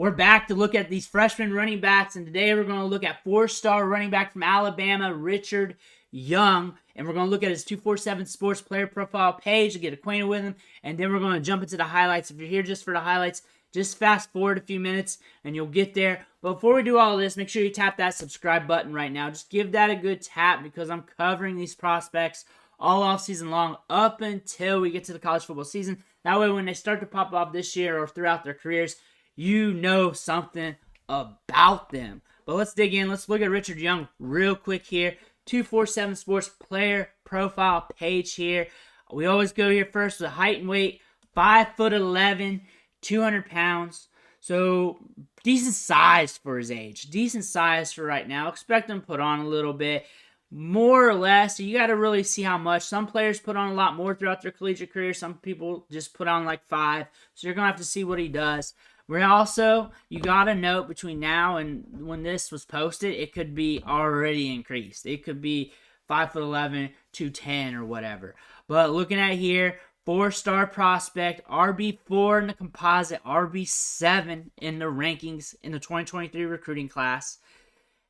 We're back to look at these freshman running backs, and today we're going to look at 4-star running back from Alabama, Richard Young, and we're going to look at his 247 Sports player profile page to get acquainted with him, and then we're going to jump into the highlights. If you're here just for the highlights, just fast forward a few minutes, and you'll get there. But before we do all this, make sure you tap that subscribe button right now. Just give that a good tap because I'm covering these prospects all off season long up until we get to the college football season. That way, when they start to pop off this year or throughout their careers, you know something about them. But let's dig in. Let's look at Richard Young real quick here. 247 Sports player profile page here. We always go here first with height and weight. 5'11", 200 pounds. So decent size for his age. Decent size for right now. Expect him to put on a little bit. More or less. So you got to really see how much. Some players put on a lot more throughout their collegiate career. Some people just put on like 5. So you're going to have to see what he does. We're also, you got to note between now and when this was posted, it could be already increased. It could be 5'11", 210 or whatever. But looking at here, 4-star prospect, RB4 in the composite, RB7 in the rankings in the 2023 recruiting class.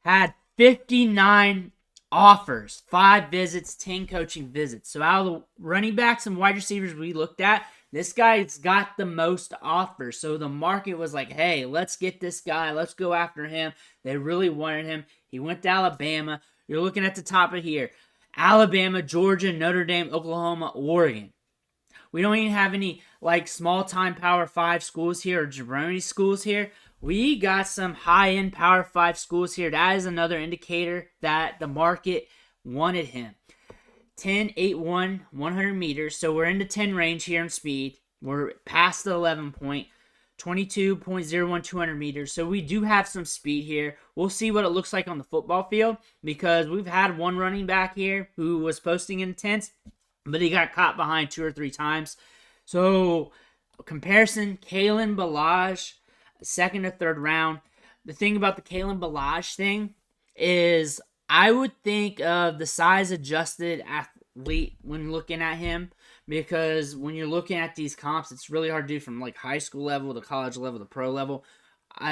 Had 59 offers, 5 visits, 10 coaching visits. So out of the running backs and wide receivers we looked at, this guy's got the most offers. So the market was like, hey, let's get this guy. Let's go after him. They really wanted him. He went to Alabama. You're looking at the top of here. Alabama, Georgia, Notre Dame, Oklahoma, Oregon. We don't even have any like small-time Power 5 schools here or jabroni schools here. We got some high-end Power 5 schools here. That is another indicator that the market wanted him. 10.81, 100 meters. So we're in the 10 range here in speed. We're past the 11 point. 22.01, 200 meters. So we do have some speed here. We'll see what it looks like on the football field because we've had one running back here who was posting in 10s, but he got caught behind 2 or 3 times. So comparison, Kalen Ballage, 2nd or 3rd round. The thing about the Kalen Ballage thing is I would think of the size-adjusted athlete when looking at him because when you're looking at these comps, it's really hard to do from like high school level to college level to pro level.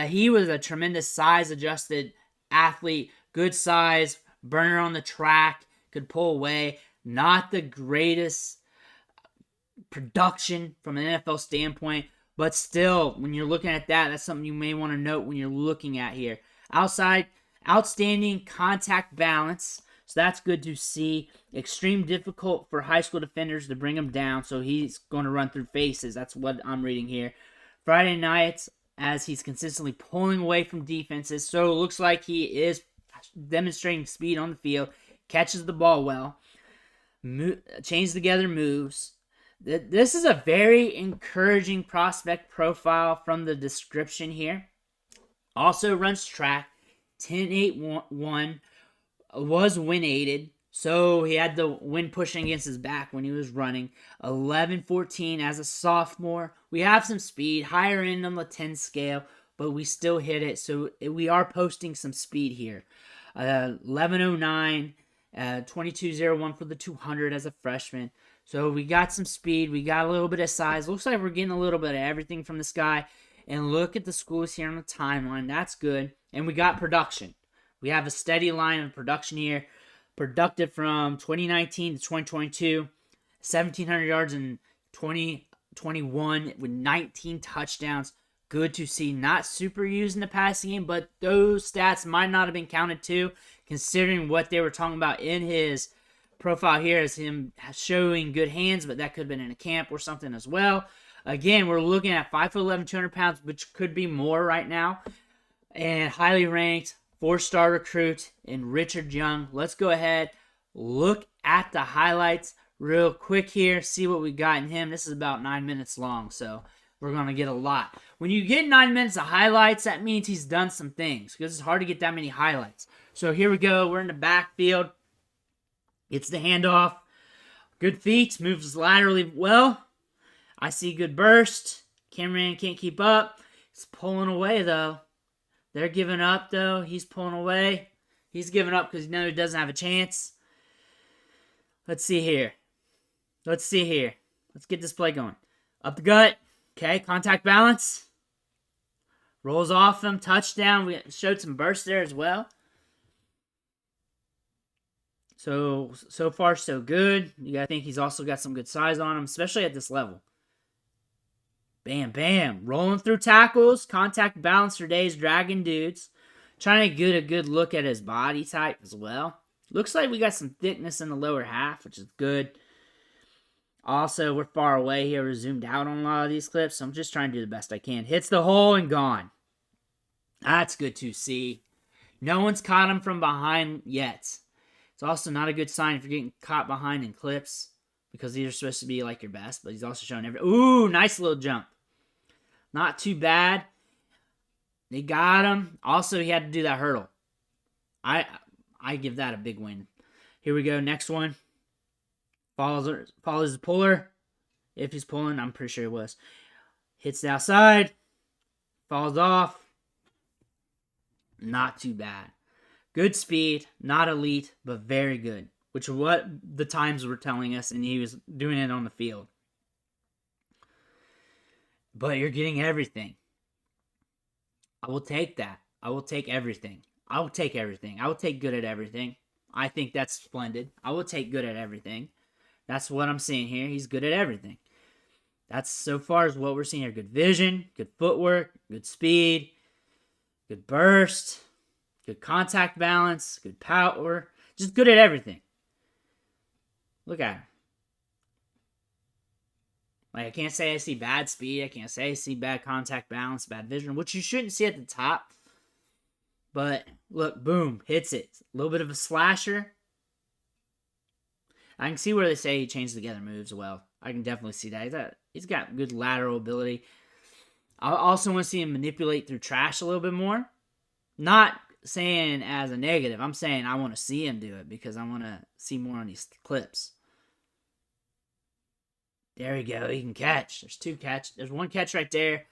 He was a tremendous size-adjusted athlete, good size, burner on the track, could pull away. Not the greatest production from an NFL standpoint, but still, when you're looking at that, that's something you may want to note when you're looking at here. Outside, outstanding contact balance, so that's good to see. Extreme difficult for high school defenders to bring him down, so he's going to run through faces. That's what I'm reading here. Friday nights, as he's consistently pulling away from defenses, so it looks like he is demonstrating speed on the field, catches the ball well, chains together moves. This is a very encouraging prospect profile from the description here. Also runs track. 10.81, was wind-aided, so he had the wind pushing against his back when he was running. 11.14 as a sophomore. We have some speed, higher end on the 10 scale, but we still hit it, so we are posting some speed here. 11.09, 22.01 for the 200 as a freshman. So we got some speed, we got a little bit of size. Looks like we're getting a little bit of everything from this guy. And look at the schools here on the timeline. That's good. And we got production. We have a steady line of production here. Productive from 2019 to 2022. 1,700 yards in 2021 with 19 touchdowns. Good to see. Not super used in the passing game, but those stats might not have been counted too, considering what they were talking about in his profile here as him showing good hands, but that could have been in a camp or something as well. Again, we're looking at 5'11", 200 pounds, which could be more right now. And highly ranked, 4-star recruit in Richard Young. Let's go ahead, look at the highlights real quick here, see what we got in him. This is about 9 minutes long, so we're going to get a lot. When you get 9 minutes of highlights, that means he's done some things because it's hard to get that many highlights. So here we go. We're in the backfield. Gets the handoff. Good feet. Moves laterally well. I see good burst. Cameraman can't keep up. He's pulling away, though. They're giving up, though. He's pulling away. He's giving up because he knows he doesn't have a chance. Let's see here. Let's get this play going. Up the gut. Okay, contact balance. Rolls off him. Touchdown. We showed some burst there as well. So far, so good. You gotta think he's also got some good size on him, especially at this level. Bam, bam. Rolling through tackles. Contact balance for days. Dragging dudes. Trying to get a good look at his body type as well. Looks like we got some thickness in the lower half, which is good. Also, we're far away here. We're zoomed out on a lot of these clips, so I'm just trying to do the best I can. Hits the hole and gone. That's good to see. No one's caught him from behind yet. It's also not a good sign if you're getting caught behind in clips, because these are supposed to be like your best, but he's also showing every... Ooh, nice little jump. Not too bad. They got him. Also, he had to do that hurdle. I give that a big win. Here we go. Next one. Follows the puller. If he's pulling, I'm pretty sure he was. Hits the outside. Falls off. Not too bad. Good speed. Not elite, but very good. Which is what the times were telling us, and he was doing it on the field. But you're getting everything. I will take that. I will take everything. I will take everything. I will take good at everything. I think that's splendid. I will take good at everything. That's what I'm seeing here. He's good at everything. That's so far as what we're seeing here. Good vision, good footwork, good speed, good burst, good contact balance, good power. Just good at everything. Look at him. Like, I can't say I see bad speed. I can't say I see bad contact balance, bad vision, which you shouldn't see at the top. But, look, boom, hits it. A little bit of a slasher. I can see where they say he changed together moves well. I can definitely see that. He's got good lateral ability. I also want to see him manipulate through trash a little bit more. Not saying as a negative. I'm saying I want to see him do it because I want to see more on these clips. There we go. He can catch. There's two catch. There's one catch right there.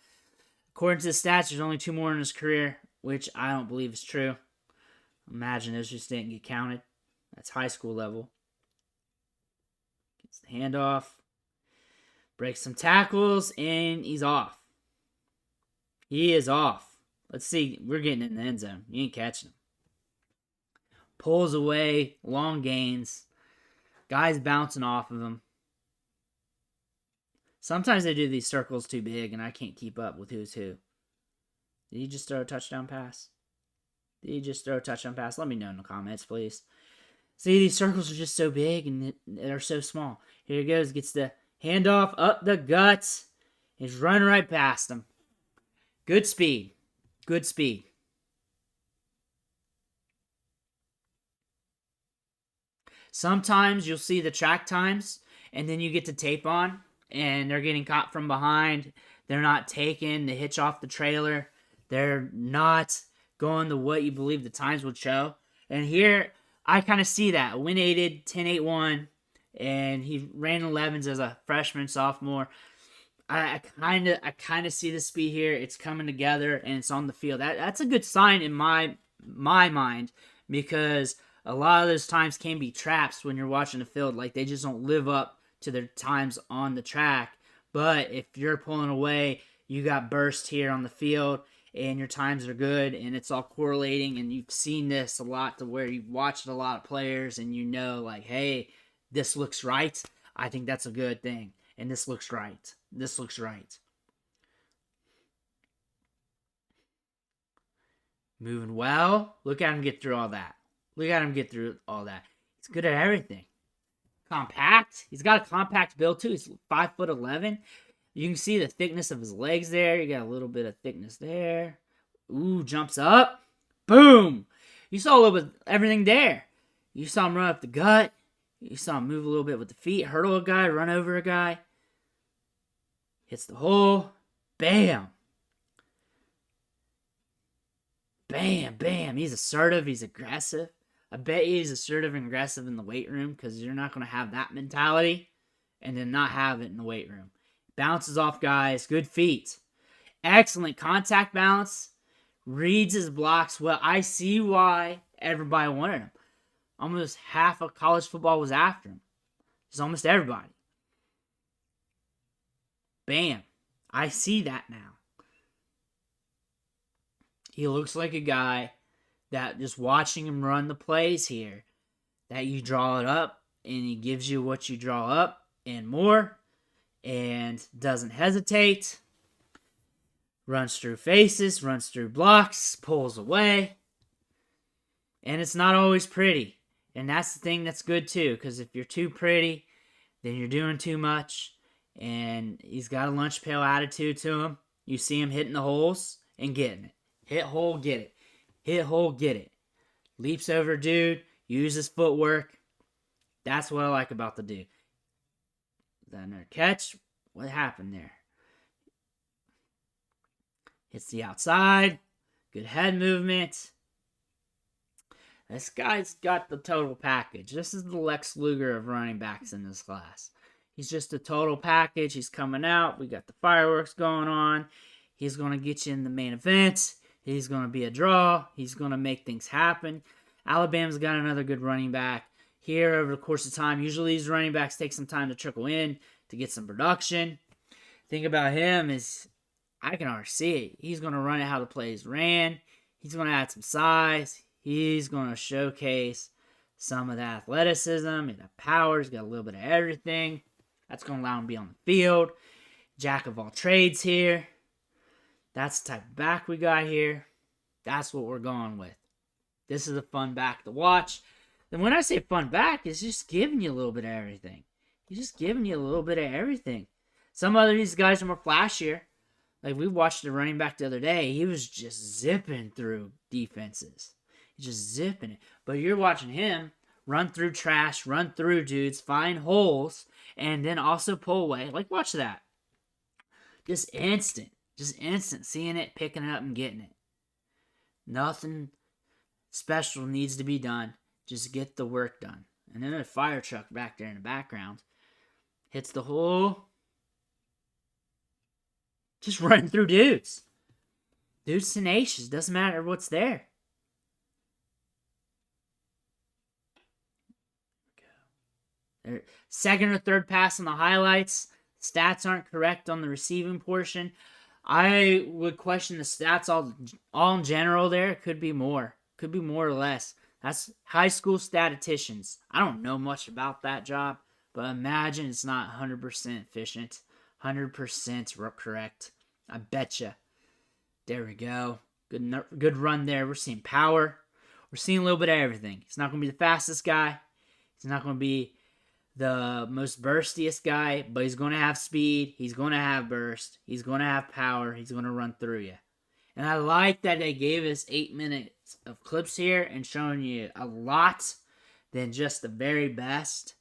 According to the stats, there's only 2 more in his career, which I don't believe is true. Imagine those just didn't get counted. That's high school level. Gets the handoff. Breaks some tackles, and he's off. He is off. Let's see. We're getting in the end zone. You ain't catching him. Pulls away. Long gains. Guys bouncing off of him. Sometimes they do these circles too big, and I can't keep up with who's who. Did he just throw a touchdown pass? Did he just throw a touchdown pass? Let me know in the comments, please. See, these circles are just so big, and they're so small. Here he goes. Gets the handoff up the guts. He's running right past him. Good speed. Good speed. Sometimes you'll see the track times, and then you get the tape on, and they're getting caught from behind. They're not taking the hitch off the trailer. They're not going to what you believe the times would show. And here, I kind of see that. Win-aided, 10.81, and he ran 11s as a freshman, sophomore. I kind of see the speed here. It's coming together, and it's on the field. That's a good sign in my mind, because a lot of those times can be traps when you're watching the field. Like, they just don't live up to their times on the track. But if you're pulling away, you got burst here on the field, and your times are good, and it's all correlating, and you've seen this a lot to where you've watched a lot of players, and you know, like, hey, this looks right. I think that's a good thing. And this looks right. This looks right. Moving well. Look at him get through all that. Look at him get through all that. He's good at everything. Compact. He's got a compact build too. He's 5'11". You can see the thickness of his legs there. You got a little bit of thickness there. Ooh, jumps up. Boom. You saw a little bit of everything there. You saw him run up the gut. You saw him move a little bit with the feet. Hurdle a guy. Run over a guy. Hits the hole. Bam. Bam, bam. He's assertive. He's aggressive. I bet he's assertive and aggressive in the weight room, because you're not going to have that mentality and then not have it in the weight room. Bounces off guys. Good feet. Excellent contact balance. Reads his blocks well. I see why everybody wanted him. Almost half of college football was after him. It's almost everybody. Bam. I see that now. He looks like a guy that just watching him run the plays here, that you draw it up and he gives you what you draw up and more, and doesn't hesitate, runs through faces, runs through blocks, pulls away, and it's not always pretty. And that's the thing that's good too, because if you're too pretty, then you're doing too much. And he's got a lunch pail attitude to him. You see him hitting the holes and getting it. Hit hole, get it. Hit hole, get it. Leaps over dude, uses footwork. That's what I like about the dude. That another catch. What happened there? Hits the outside. Good head movement. This guy's got the total package. This is the Lex Luger of running backs in this class. He's just a total package. He's coming out. We got the fireworks going on. He's going to get you in the main event. He's going to be a draw. He's going to make things happen. Alabama's got another good running back here over the course of time. Usually these running backs take some time to trickle in to get some production. Thing about him is I can already see it. He's going to run it how the plays ran. He's going to add some size. He's going to showcase some of the athleticism and the power. He's got a little bit of everything. That's going to allow him to be on the field. Jack of all trades here. That's the type of back we got here. That's what we're going with. This is a fun back to watch. And when I say fun back, it's just giving you a little bit of everything. He's just giving you a little bit of everything. Some other these guys are more flashier. Like we watched the running back the other day. He was just zipping through defenses. He's just zipping it. But you're watching him run through trash, run through dudes, find holes, and then also pull away. Like, watch that. Just instant. Just instant. Seeing it, picking it up, and getting it. Nothing special needs to be done. Just get the work done. And then a fire truck back there in the background hits the hole. Just running through dudes. Dude's tenacious. Doesn't matter what's there. Second or third pass on the highlights. Stats aren't correct on the receiving portion. I would question the stats all in general there. It could be more. Could be more or less. That's high school statisticians. I don't know much about that job, but imagine it's not 100% efficient. 100% correct. I betcha. There we go. Good run there. We're seeing power. We're seeing a little bit of everything. He's not going to be the fastest guy. He's not going to be the most burstiest guy, but he's going to have speed. He's going to have burst. He's going to have power. He's going to run through you. And I like that they gave us 8 minutes of clips here and showing you a lot than just the very best,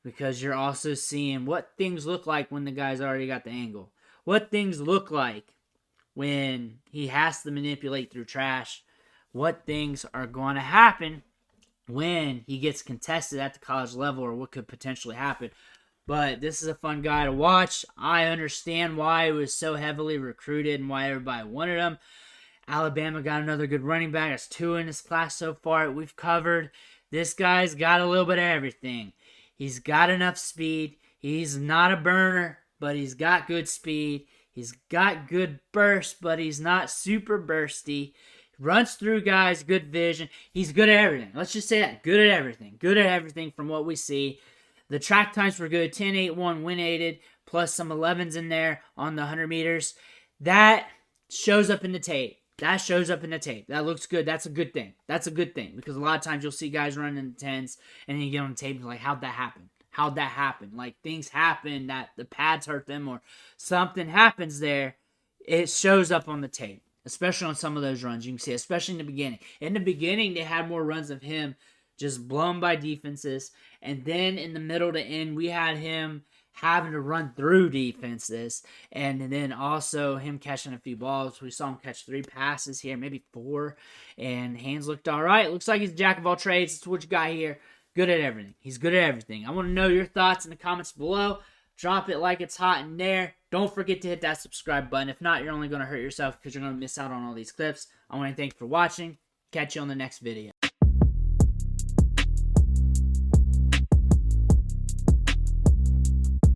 because you're also seeing what things look like when the guy's already got the angle. What things look like when he has to manipulate through trash. What things are going to happen when he gets contested at the college level, or what could potentially happen. But this is a fun guy to watch. I understand why he was so heavily recruited and why everybody wanted him. Alabama got another good running back. That's 2 in this class so far. We've covered. This guy's got a little bit of everything. He's got enough speed. He's not a burner, but he's got good speed. He's got good burst, but he's not super bursty. Runs through guys, good vision. He's good at everything. Let's just say that. Good at everything. Good at everything from what we see. The track times were good. 10.81 win-aided, plus some 11s in there on the 100 meters. That shows up in the tape. That looks good. That's a good thing. Because a lot of times you'll see guys running in the 10s, and then you get on the tape and you're like, how'd that happen? Like, things happen that the pads hurt them or something happens there. It shows up on the tape. Especially on some of those runs, you can see, especially in the beginning. In the beginning, they had more runs of him just blown by defenses. And then in the middle to end, we had him having to run through defenses. And then also him catching a few balls. We saw him catch 3 passes here, maybe 4. And Haynes looked all right. Looks like he's a jack of all trades. That's what you got here. Good at everything. He's good at everything. I want to know your thoughts in the comments below. Drop it like it's hot in there. Don't forget to hit that subscribe button. If not, you're only going to hurt yourself because you're going to miss out on all these clips. I want to thank you for watching. Catch you on the next video.